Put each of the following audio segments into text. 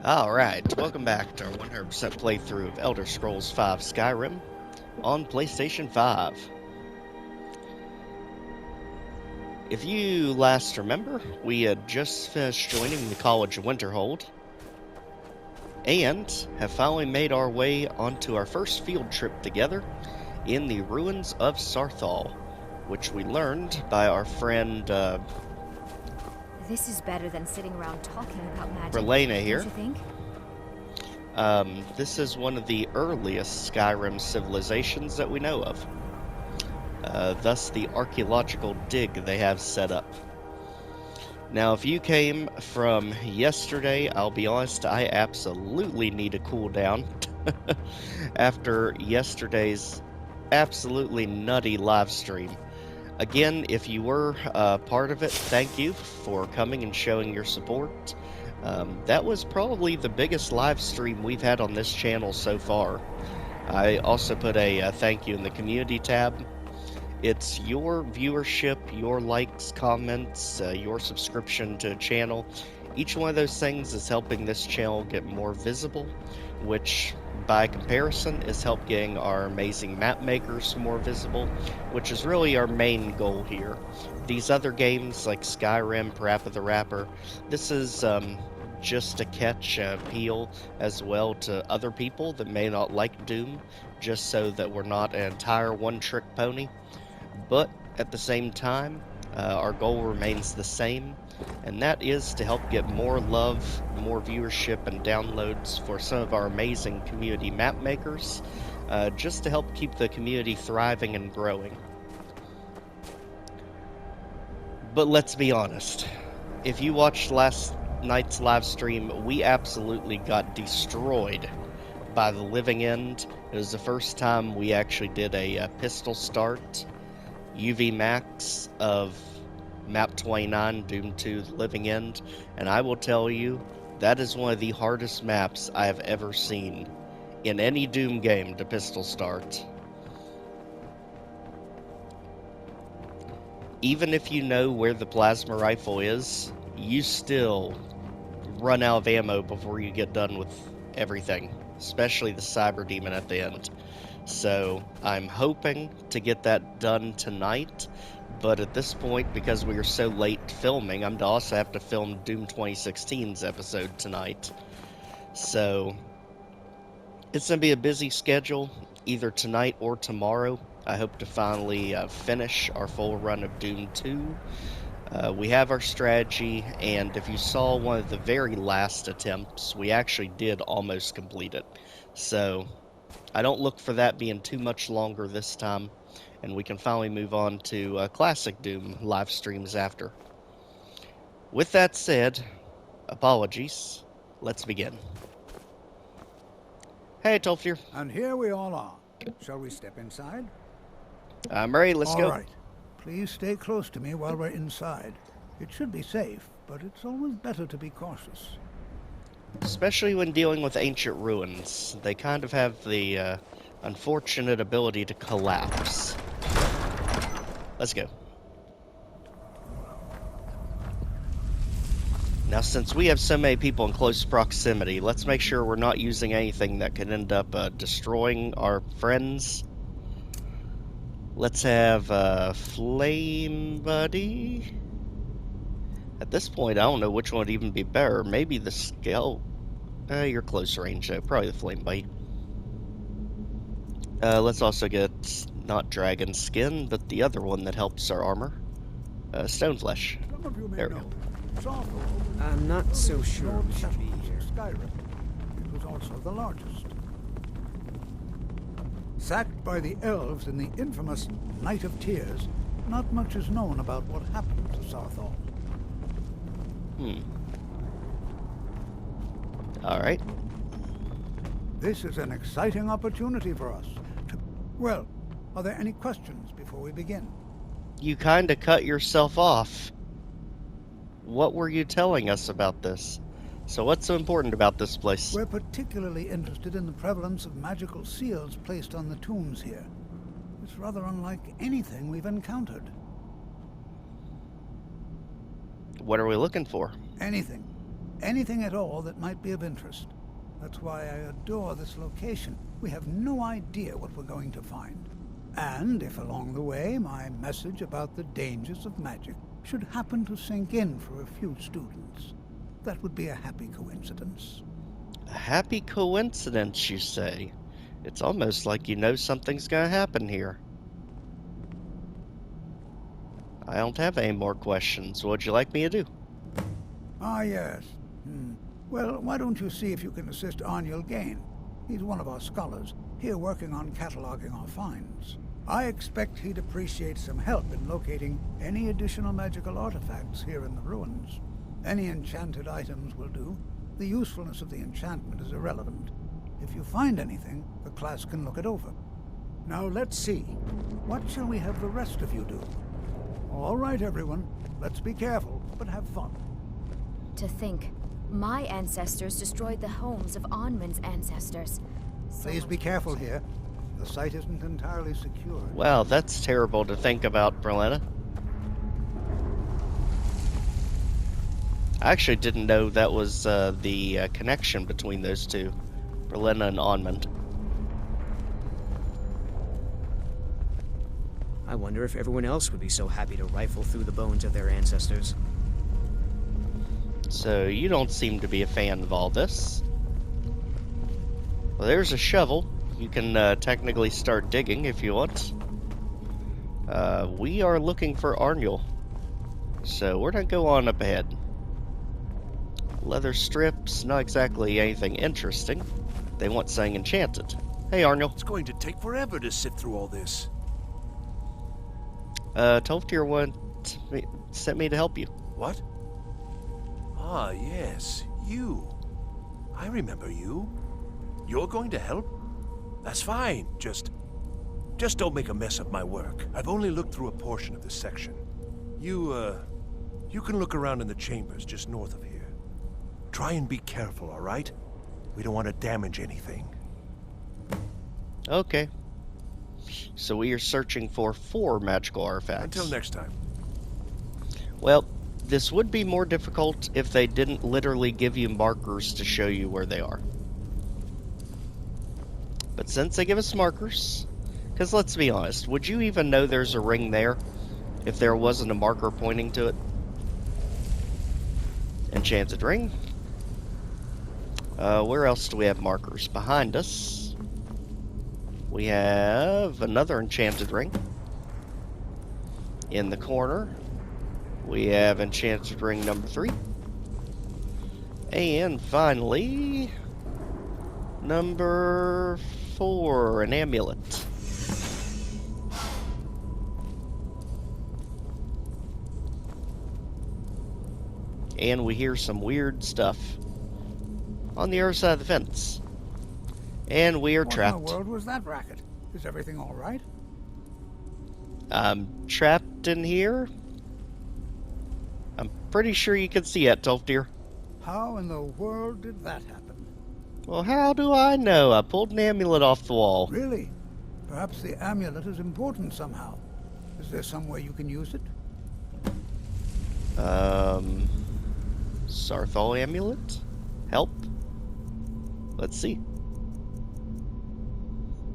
Alright, welcome back to our 100% playthrough of Elder Scrolls V Skyrim on PlayStation 5. If you last remember, we had just finished joining the College of Winterhold and have finally made our way onto our first field trip together in the Ruins of Saarthal, which we learned by our friend This is better than sitting around talking about magic. Relena here. Don't you think? This is one of the earliest Skyrim civilizations that we know of. Thus the archaeological dig they have set up. Now, if you came from yesterday, I'll be honest, I absolutely need a cool down after yesterday's absolutely nutty live stream. Again, if you were part of it, thank you for coming and showing your support. That was probably the biggest live stream we've had on this channel so far. I also put a thank you in the community tab. It's your viewership, your likes, comments, your subscription to the channel. Each one of those things is helping this channel get more visible, which by comparison is help getting our amazing map makers more visible, which is really our main goal here. These other games like Skyrim, Parappa the Rapper, this is just to catch appeal as well to other people that may not like Doom, just so that we're not an entire one-trick pony. But at the same time, our goal remains the same, and that is to help get more love, more viewership, and downloads for some of our amazing community map makers, just to help keep the community thriving and growing. But let's be honest, if you watched last night's live stream, we absolutely got destroyed by the Living End. It was the first time we actually did a pistol start UV max of map 29, Doom 2, The Living End, and I will tell you, that is one of the hardest maps I have ever seen in any Doom game to pistol start. Even if you know where the plasma rifle is, you still run out of ammo before you get done with everything, especially the Cyber Demon at the end. So I'm hoping to get that done tonight, but at this point, because we are so late filming, I'm to also have to film Doom 2016's episode tonight. So it's going to be a busy schedule, either tonight or tomorrow. I hope to finally finish our full run of Doom 2. We have our strategy, and if you saw one of the very last attempts, we actually did almost complete it. So I don't look for that being too much longer this time, and we can finally move on to Classic Doom live streams after. With that said, apologies. Let's begin. Hey, Tolfir. And here we all are. Shall we step inside? I'm ready, let's go. All right. Please stay close to me while we're inside. It should be safe, but it's always better to be cautious. Especially when dealing with ancient ruins. They kind of have the unfortunate ability to collapse. Let's go. Now, since we have so many people in close proximity, let's make sure we're not using anything that could end up destroying our friends. Let's have Flame Buddy. At this point, I don't know which one would even be better. Maybe the Scale. You're close range, though. Probably the Flame Bite. Let's also get not Dragon Skin, but the other one that helps our armor. Stone Flesh. Some of you may There we know, go. Saarthal I'm not so sure was we the should be capital here. of Skyrim. It was also the largest. Sacked by the elves in the infamous Night of Tears, not much is known about what happened to Saarthal. Alright. This is an exciting opportunity for us to... Well, are there any questions before we begin? You kinda cut yourself off. What were you telling us about this? So what's so important about this place? We're particularly interested in the prevalence of magical seals placed on the tombs here. It's rather unlike anything we've encountered. What are we looking for? Anything. anything at all that might be of interest. That's why I adore this location. We have no idea what we're going to find. And if along the way my message about the dangers of magic should happen to sink in for a few students, that would be a happy coincidence. A happy coincidence, you say? It's almost like you know something's gonna happen here. I don't have any more questions. What'd you like me to do? Ah, yes. Well, why don't you see if you can assist Arniel Gain? He's one of our scholars, here working on cataloging our finds. I expect he'd appreciate some help in locating any additional magical artifacts here in the ruins. Any enchanted items will do. The usefulness of the enchantment is irrelevant. If you find anything, the class can look it over. Now let's see. What shall we have the rest of you do? All right, everyone. Let's be careful, but have fun. To think, my ancestors destroyed the homes of Onmund's ancestors. Please be careful here. The site isn't entirely secure. Well, that's terrible to think about, Berlina. I actually didn't know that was the connection between those two, Berlina and Onmund. I wonder if everyone else would be so happy to rifle through the bones of their ancestors. So you don't seem to be a fan of all this. Well, there's a shovel. You can technically start digging if you want. We are looking for Arniel, so we're gonna go on up ahead. Leather strips, not exactly anything interesting. They want something enchanted. Hey, Arniel. It's going to take forever to sift through all this. Tolftir sent me to help you. What? Ah, yes, you. I remember you. You're going to help? That's fine. Just don't make a mess of my work. I've only looked through a portion of this section. You can look around in the chambers just north of here. Try and be careful, all right? We don't want to damage anything. Okay. So we are searching for 4 magical artifacts. Until next time. Well, this would be more difficult if they didn't literally give you markers to show you where they are. But since they give us markers, because let's be honest, would you even know there's a ring there if there wasn't a marker pointing to it? Enchanted ring. Where else do we have markers? Behind us, we have another enchanted ring. In the corner, we have enchanted ring number 3. And finally, number 4, an amulet. And we hear some weird stuff on the other side of the fence. And we are trapped. What in the world was that racket? Is everything all right? I'm trapped in here. I'm pretty sure you can see it, Tolftir. How in the world did that happen? Well, how do I know? I pulled an amulet off the wall. Really? Perhaps the amulet is important somehow. Is there some way you can use it? Saarthal amulet? Help? Let's see.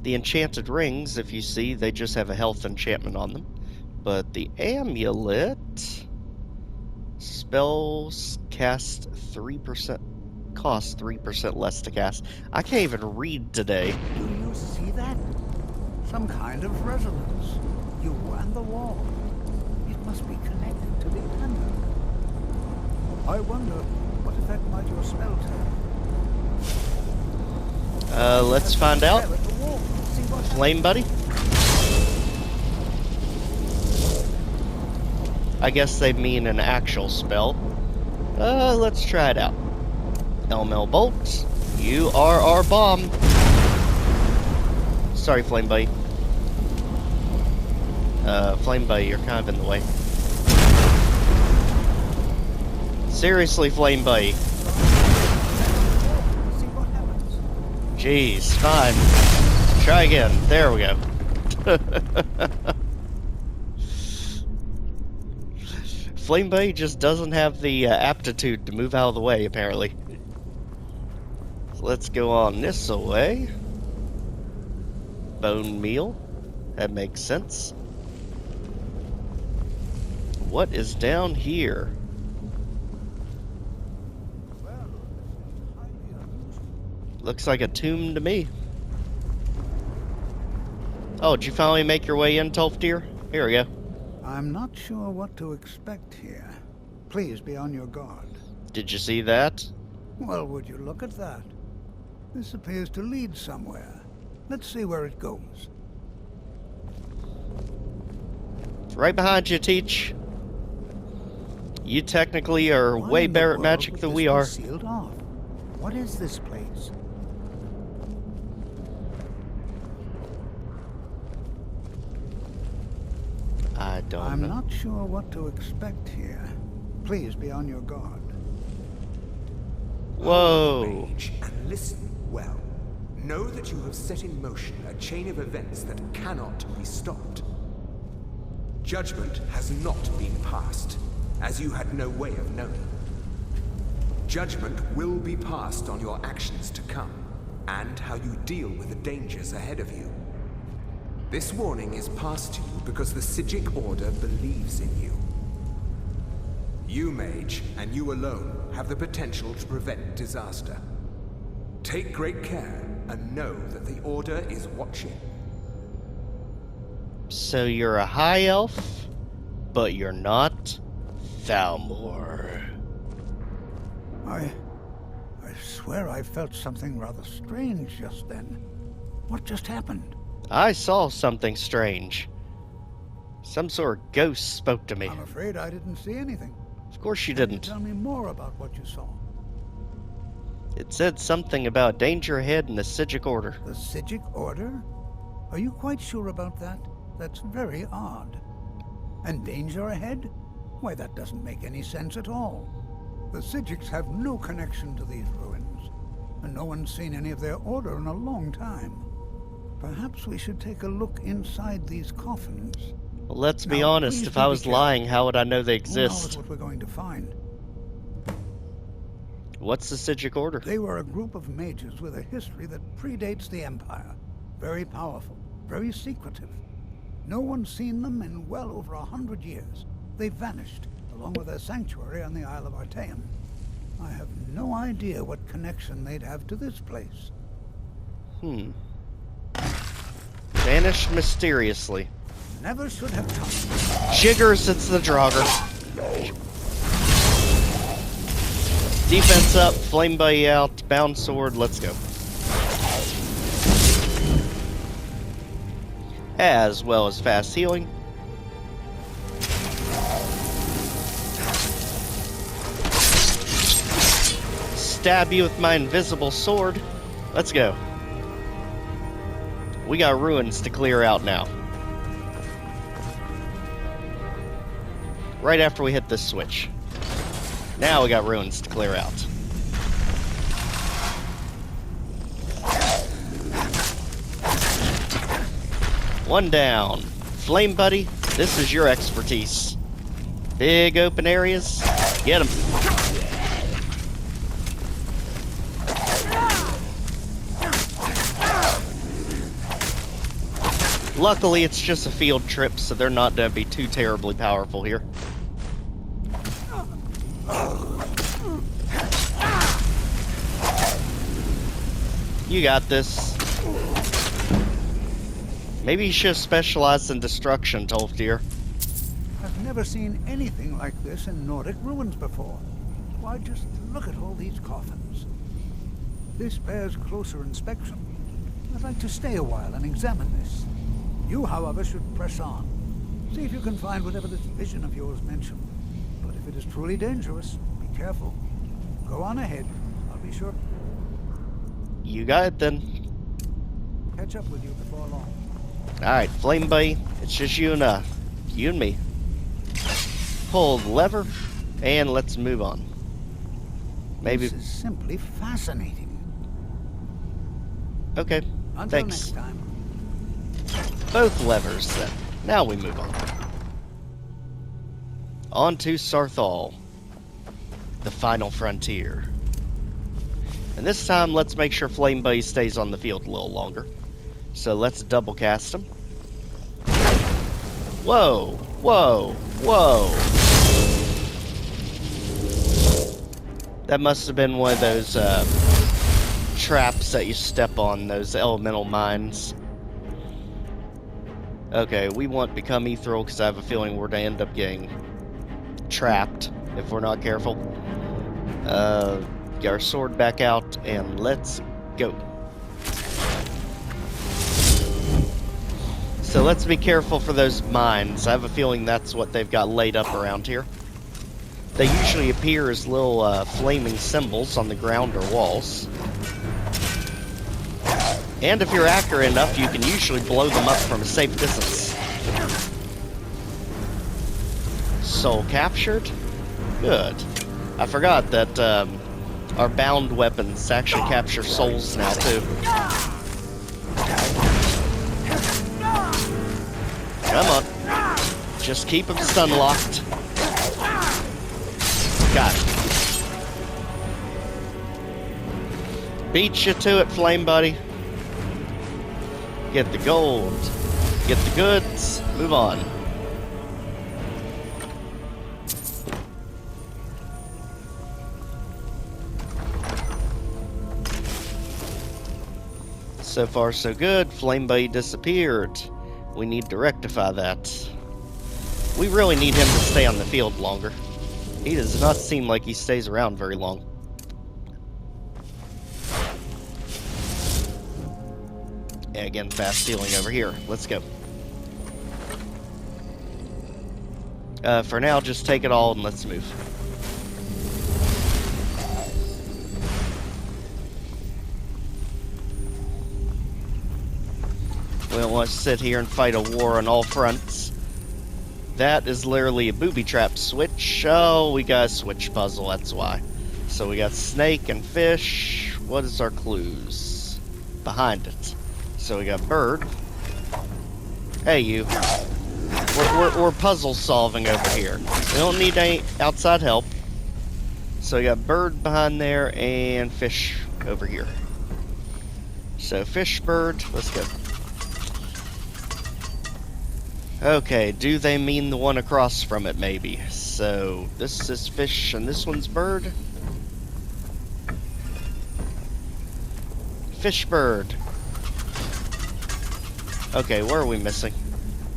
The enchanted rings, if you see, they just have a health enchantment on them. But the amulet... spells cast 3%... cost 3% less to cast. I can't even read today. Do you see that? Some kind of resonance. You and the wall. It must be connected to the amulet. I wonder, what effect might your spell have? Let's find out. Flame buddy? I guess they mean an actual spell. Let's try it out. Elmel Bolt, you are our bomb. Sorry, Flame buddy. Flame buddy, you're kind of in the way. Seriously, Flame buddy. Jeez, fine. Try again. There we go. Flamebay just doesn't have the aptitude to move out of the way, apparently. So let's go on this way. Bone meal. That makes sense. What is down here? Looks like a tomb to me. Oh, did you finally make your way in, Tolfdir? Here we go. I'm not sure what to expect here. Please be on your guard. Did you see that? Well, would you look at that? This appears to lead somewhere. Let's see where it goes. Right behind you, Teach. You technically are Why way in the better at world magic would than this we be are. sealed off? What is this place? I don't I'm know. not sure what to expect here. Please be on your guard. Whoa. Mage, and listen well. Know that you have set in motion a chain of events that cannot be stopped. Judgment has not been passed, as you had no way of knowing. Judgment will be passed on your actions to come, and how you deal with the dangers ahead of you. This warning is passed to you because the Psijic Order believes in you. You, Mage, and you alone, have the potential to prevent disaster. Take great care, and know that the Order is watching. So you're a high elf, but you're not Thalmor. I swear I felt something rather strange just then. What just happened? I saw something strange. Some sort of ghost spoke to me. I'm afraid I didn't see anything. Of course you Can didn't. tell me more about what you saw. It said something about danger ahead in the Psijic Order. The Psijic Order? Are you quite sure about that? That's very odd. And danger ahead? Why, that doesn't make any sense at all. The Psijics have no connection to these ruins, and no one's seen any of their order in a long time. Perhaps we should take a look inside these coffins. Well, let's be Now, honest, please if do I be was careful. lying, how would I know they Who knows exist? what we're going to find? What's the Psijic Order? They were a group of mages with a history that predates the Empire. Very powerful, very secretive. No one's seen them in well over 100 years. They vanished, along with their sanctuary on the Isle of Artaeum. I have no idea what connection they'd have to this place. Vanished mysteriously. Never should have come. Jiggers, it's the Draugr. Defense up, flame bay out, bound sword, let's go. As well as fast healing. Stab you with my invisible sword. Let's go. We got ruins to clear out now. Right after we hit this switch. Now we got ruins to clear out. One down. Flame Buddy, this is your expertise. Big open areas. Get them. Luckily, it's just a field trip, so they're not going to be too terribly powerful here. You got this. Maybe you should have specialized in destruction, Tolfdir. I've never seen anything like this in Nordic ruins before. Why, just look at all these coffins. This bears closer inspection. I'd like to stay a while and examine this. You, however, should press on. See if you can find whatever this vision of yours mentioned. But if it is truly dangerous, be careful. Go on ahead. I'll be sure. You got it then. Catch up with you before long. Alright, Flame Buddy, it's just you and me. Pull the lever, and let's move on. Maybe. This is simply fascinating. Okay, Until thanks. next time. Both levers then. Now we move on. On to Saarthal, the final frontier. And this time, let's make sure Flame Buddy stays on the field a little longer. So let's double cast him. Whoa, whoa, whoa. That must have been one of those traps that you step on, those elemental mines. Okay, we want Become Ethereal because I have a feeling we're going to end up getting trapped if we're not careful. Get our sword back out and let's go. So let's be careful for those mines. I have a feeling that's what they've got laid up around here. They usually appear as little flaming symbols on the ground or walls. And if you're accurate enough, you can usually blow them up from a safe distance. Soul captured? Good. I forgot that our bound weapons actually capture souls now, too. Come on. Just keep them stun locked. Got it. Beat you to it, Flame Buddy. Get the gold. Get the goods. Move on. So far, so good. Flame Buddy disappeared. We need to rectify that. We really need him to stay on the field longer. He does not seem like he stays around very long. And again, fast healing over here. Let's go. For now, just take it all and let's move. We don't want to sit here and fight a war on all fronts. That is literally a booby trap switch. Oh, we got a switch puzzle, that's why. So we got snake and fish. What is our clues? Behind it. So we got bird. Hey, you. We're puzzle solving over here. We don't need any outside help. So we got bird behind there and fish over here. So fish, bird, let's go. Okay, do they mean the one across from it, maybe? So, this is fish and this one's bird? Fish, bird. Okay, where are we missing?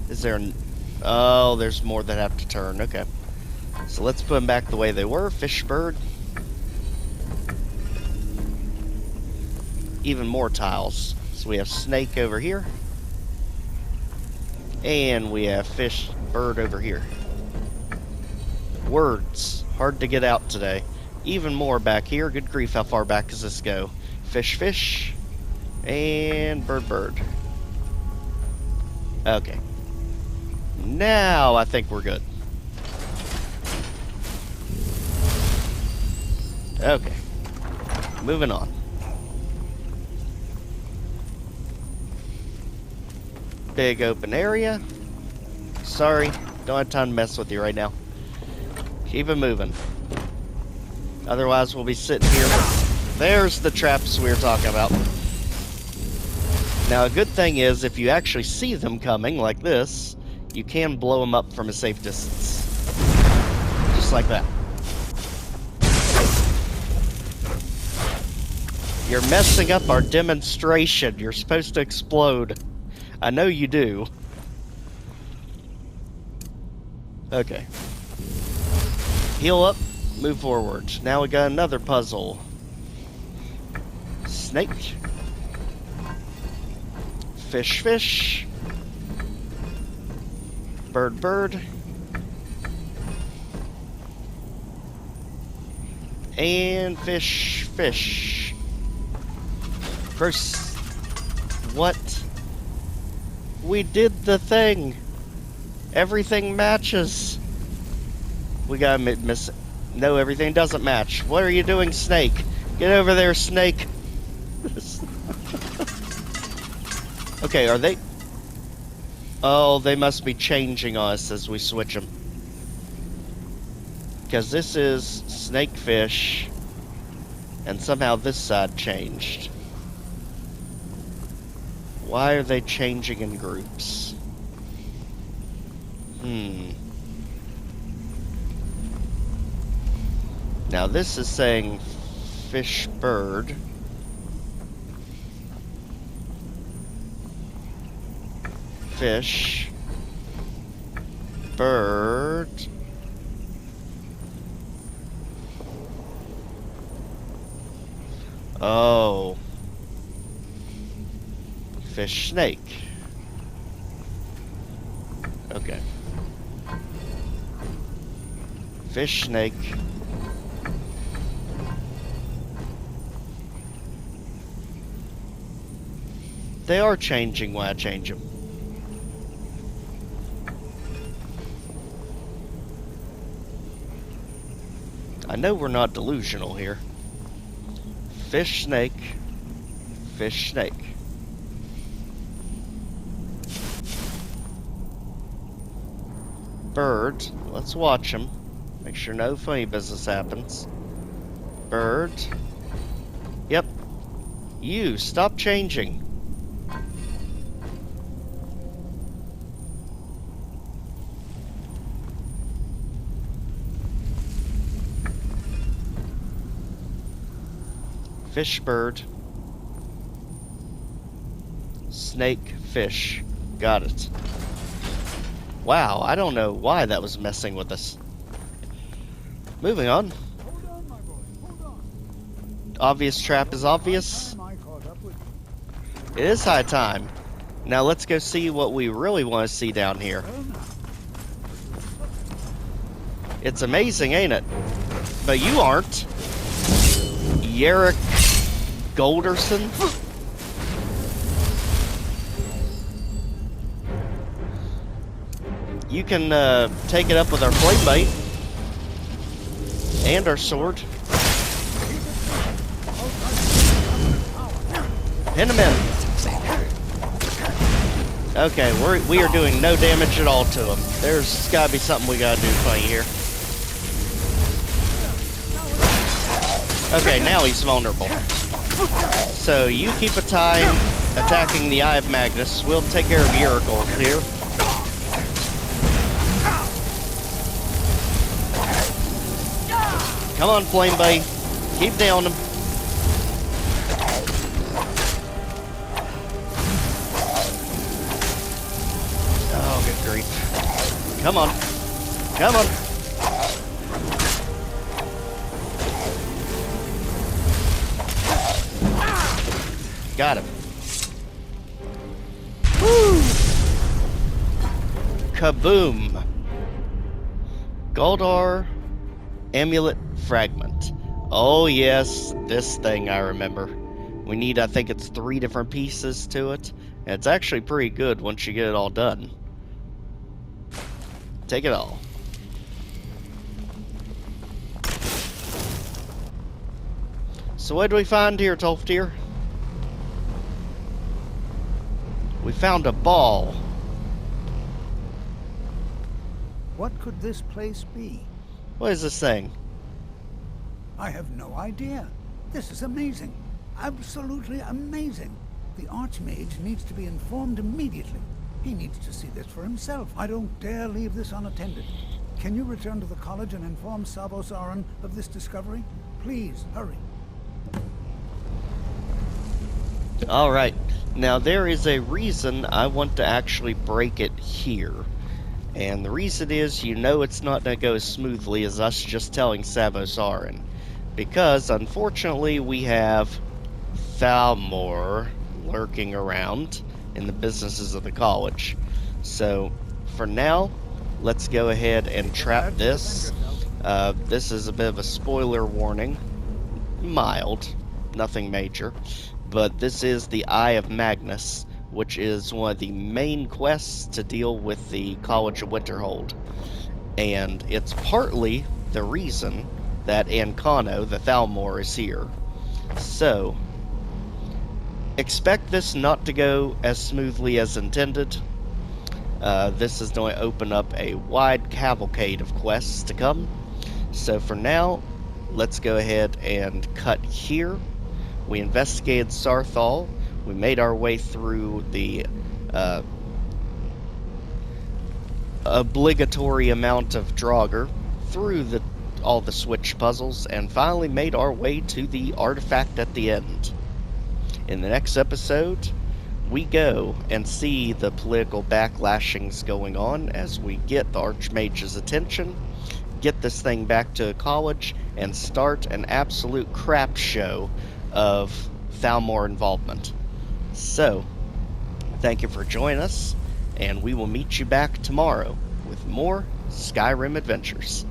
Is there an... Oh, there's more that have to turn, okay. So let's put them back the way they were. Fish, bird. Even more tiles. So we have snake over here. And we have fish, bird over here. Words. Hard to get out today. Even more back here. Good grief, how far back does this go? Fish, fish. And bird, bird. Okay. Now I think we're good. Okay. Moving on. Big open area. Sorry, don't have time to mess with you right now. Keep it moving. Otherwise, we'll be sitting here. There's the traps we were talking about. Now, a good thing is, if you actually see them coming, like this, you can blow them up from a safe distance. Just like that. You're messing up our demonstration. You're supposed to explode. I know you do. Okay. Heal up, move forward. Now we got another puzzle. Snake. Fish, fish. Bird, bird. And fish, fish. First, what? We did the thing. Everything matches. We gotta miss. No, everything doesn't match. What are you doing, Snake? Get over there, Snake. Okay, are they? Oh, they must be changing us as we switch them. Because this is snakefish, and somehow this side changed. Why are they changing in groups? Now this is saying fish bird. Fish. Bird. Oh. Fish snake. Okay. Fish snake. They are changing when I change them. I know we're not delusional here. Fish snake. Fish snake. Bird. Let's watch him. Make sure no funny business happens. Bird. Yep. You, stop changing. Fish bird. Snake fish. Got it. Wow, I don't know why that was messing with us. Moving on. Hold on, my boy. Hold on. Obvious trap is obvious. Am I caught up with you? It is high time. Now let's go see what we really want to see down here. Well, now. It's amazing, ain't it? But you aren't. Yerrick Golderson? You can take it up with our flame bite. And our sword. Pin him in. Okay, we are doing no damage at all to him. There's gotta be something we gotta do funny here. Okay, now he's vulnerable. So you keep a time attacking the Eye of Magnus. We'll take care of Yurikol here. Come on, Flame Buddy. Keep down him. Oh, good grief. Come on. Come on. Got him. Woo! Kaboom. Goldar Amulet Fragment. Oh yes, this thing I remember. We need, I think it's 3 different pieces to it. And it's actually pretty good once you get it all done. Take it all. So what do we find here, Tolftir? We found a ball. What could this place be? What is this thing? I have no idea. This is amazing. Absolutely amazing. The Archmage needs to be informed immediately. He needs to see this for himself. I don't dare leave this unattended. Can you return to the college and inform Savos Aran of this discovery? Please, hurry. Alright. Now there is a reason I want to actually break it here. And the reason is, you know it's not going to go as smoothly as us just telling Savos Aran. Because, unfortunately, we have Thalmor lurking around in the businesses of the college. So, for now, let's go ahead and trap this. This is a bit of a spoiler warning. Mild. Nothing major. But this is the Eye of Magnus, which is one of the main quests to deal with the College of Winterhold. And it's partly the reason that Ancano, the Thalmor, is here. So, expect this not to go as smoothly as intended. This is going to open up a wide cavalcade of quests to come. So for now, let's go ahead and cut here. We investigated Saarthal. We made our way through the obligatory amount of Draugr, through all the switch puzzles, and finally made our way to the artifact at the end. In the next episode, we go and see the political backlashings going on as we get the Archmage's attention, get this thing back to college, and start an absolute crap show of Thalmor involvement. So, thank you for joining us, and we will meet you back tomorrow with more Skyrim adventures.